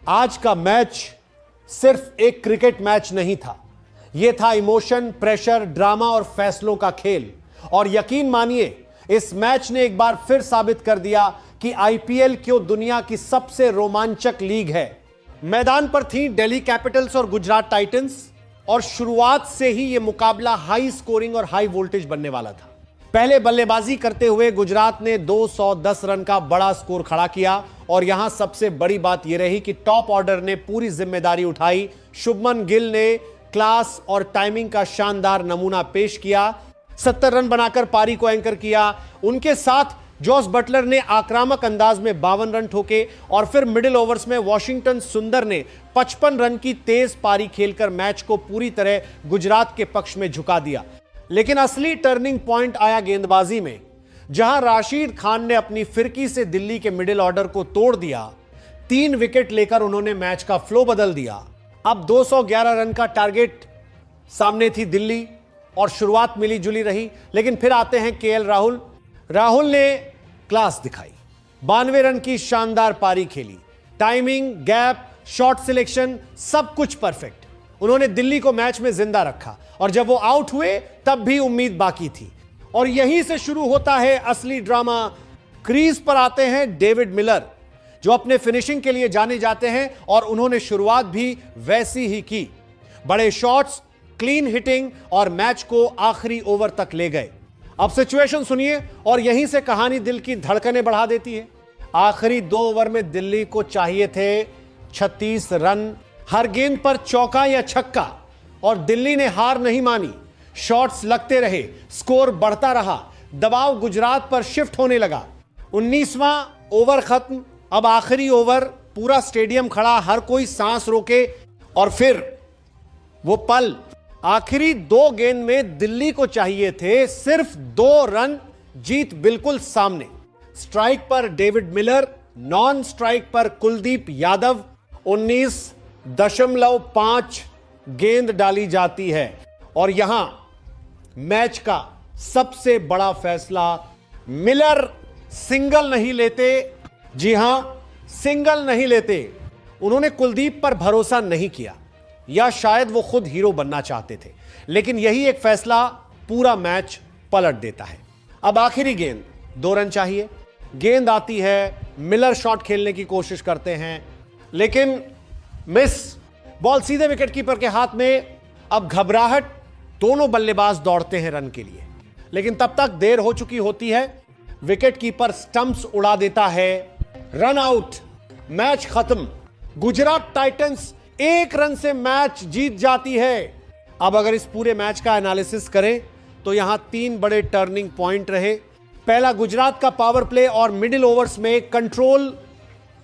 आज का मैच सिर्फ एक क्रिकेट मैच नहीं था, यह था इमोशन, प्रेशर, ड्रामा और फैसलों का खेल। और यकीन मानिए, इस मैच ने एक बार फिर साबित कर दिया कि आईपीएल क्यों दुनिया की सबसे रोमांचक लीग है। मैदान पर थी दिल्ली कैपिटल्स और गुजरात टाइटंस, और शुरुआत से ही यह मुकाबला हाई स्कोरिंग और हाई वोल्टेज बनने वाला था। पहले बल्लेबाजी करते हुए गुजरात ने 210 रन का बड़ा स्कोर खड़ा किया, और यहां सबसे बड़ी बात यह रही कि टॉप ऑर्डर ने पूरी जिम्मेदारी उठाई। शुभमन गिल ने क्लास और टाइमिंग का शानदार नमूना पेश किया, 70 रन बनाकर पारी को एंकर किया। उनके साथ जॉस बटलर ने आक्रामक अंदाज में 52 रन ठोके, और फिर मिडिल ओवर्स में वॉशिंगटन सुंदर ने 55 रन की तेज पारी खेलकर मैच को पूरी तरह गुजरात के पक्ष में झुका दिया। लेकिन असली टर्निंग पॉइंट आया गेंदबाजी में, जहां राशिद खान ने अपनी फिरकी से दिल्ली के मिडिल ऑर्डर को तोड़ दिया। 3 विकेट लेकर उन्होंने मैच का फ्लो बदल दिया। अब 211 रन का टारगेट सामने थी दिल्ली, और शुरुआत मिली जुली रही। लेकिन फिर आते हैं केएल राहुल ने क्लास दिखाई, 92 रन की शानदार पारी खेली। टाइमिंग, गैप, शॉट सिलेक्शन, सब कुछ परफेक्ट। उन्होंने दिल्ली को मैच में जिंदा रखा, और जब वो आउट हुए तब भी उम्मीद बाकी थी। और यहीं से शुरू होता है असली ड्रामा। क्रीज पर आते हैं डेविड मिलर, जो अपने फिनिशिंग के लिए जाने जाते हैं, और उन्होंने शुरुआत भी वैसी ही की। बड़े शॉट्स, क्लीन हिटिंग, और मैच को आखिरी ओवर तक ले गए। अब सिचुएशन सुनिए, और यहीं से कहानी दिल की धड़कनें बढ़ा देती है। आखिरी 2 ओवर में दिल्ली को चाहिए थे 36 रन, हर गेंद पर चौका या छक्का, और दिल्ली ने हार नहीं मानी। शॉट्स लगते रहे, स्कोर बढ़ता रहा, दबाव गुजरात पर शिफ्ट होने लगा। 19वां ओवर खत्म, अब आखिरी ओवर, पूरा स्टेडियम खड़ा, हर कोई सांस रोके। और फिर वो पल, आखिरी 2 गेंद में दिल्ली को चाहिए थे सिर्फ 2 रन, जीत बिल्कुल सामने। स्ट्राइक पर डेविड मिलर, नॉन स्ट्राइक पर कुलदीप यादव। 19.5 गेंद डाली जाती है, और यहां मैच का सबसे बड़ा फैसला, मिलर सिंगल नहीं लेते। जी हां, सिंगल नहीं लेते। उन्होंने कुलदीप पर भरोसा नहीं किया, या शायद वो खुद हीरो बनना चाहते थे। लेकिन यही एक फैसला पूरा मैच पलट देता है। अब आखिरी गेंद, 2 रन चाहिए। गेंद आती है, मिलर शॉट खेलने की कोशिश करते हैं, लेकिन मिस। बॉल सीधे विकेटकीपर के हाथ में। अब घबराहट, दोनों बल्लेबाज दौड़ते हैं रन के लिए, लेकिन तब तक देर हो चुकी होती है। विकेटकीपर स्टंप्स उड़ा देता है, रन आउट, मैच खत्म। गुजरात टाइटंस 1 रन से मैच जीत जाती है। अब अगर इस पूरे मैच का एनालिसिस करें तो यहां 3 बड़े टर्निंग पॉइंट रहे। पहला, गुजरात का पावर प्ले और मिडिल ओवर्स में कंट्रोल,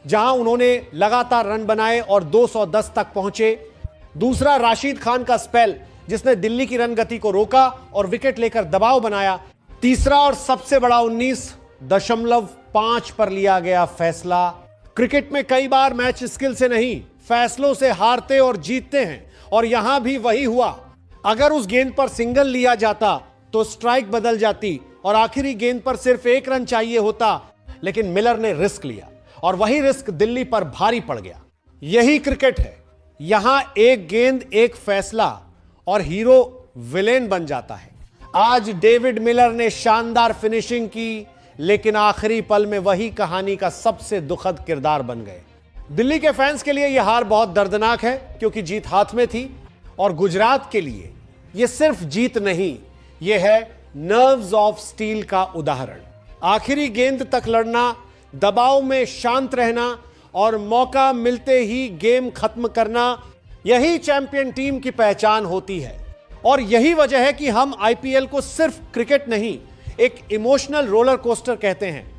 जहां उन्होंने लगातार रन बनाए और 210 तक पहुंचे। दूसरा, राशिद खान का स्पेल, जिसने दिल्ली की रन गति को रोका और विकेट लेकर दबाव बनाया। तीसरा और सबसे बड़ा, 19.5 पर लिया गया फैसला। क्रिकेट में कई बार मैच स्किल से नहीं, फैसलों से हारते और जीतते हैं, और यहां भी वही हुआ। अगर उस गेंद पर सिंगल लिया जाता तो स्ट्राइक बदल जाती, और आखिरी गेंद पर सिर्फ 1 रन चाहिए होता। लेकिन मिलर ने रिस्क लिया, और वही रिस्क दिल्ली पर भारी पड़ गया। यही क्रिकेट है, यहां एक गेंद एक फैसला, और हीरो विलेन बन जाता है। आज डेविड मिलर ने शानदार फिनिशिंग की, लेकिन आखिरी पल में वही कहानी का सबसे दुखद किरदार बन गए। दिल्ली के फैंस के लिए यह हार बहुत दर्दनाक है, क्योंकि जीत हाथ में थी, और गुजरात के लिए यह सिर्फ जीत नहीं, यह है नर्व्स ऑफ स्टील का उदाहरण। आखिरी गेंद तक लड़ना, दबाव में शांत रहना, और मौका मिलते ही गेम खत्म करना, यही चैंपियन टीम की पहचान होती है। और यही वजह है कि हम आईपीएल को सिर्फ क्रिकेट नहीं, एक इमोशनल रोलर कोस्टर कहते हैं।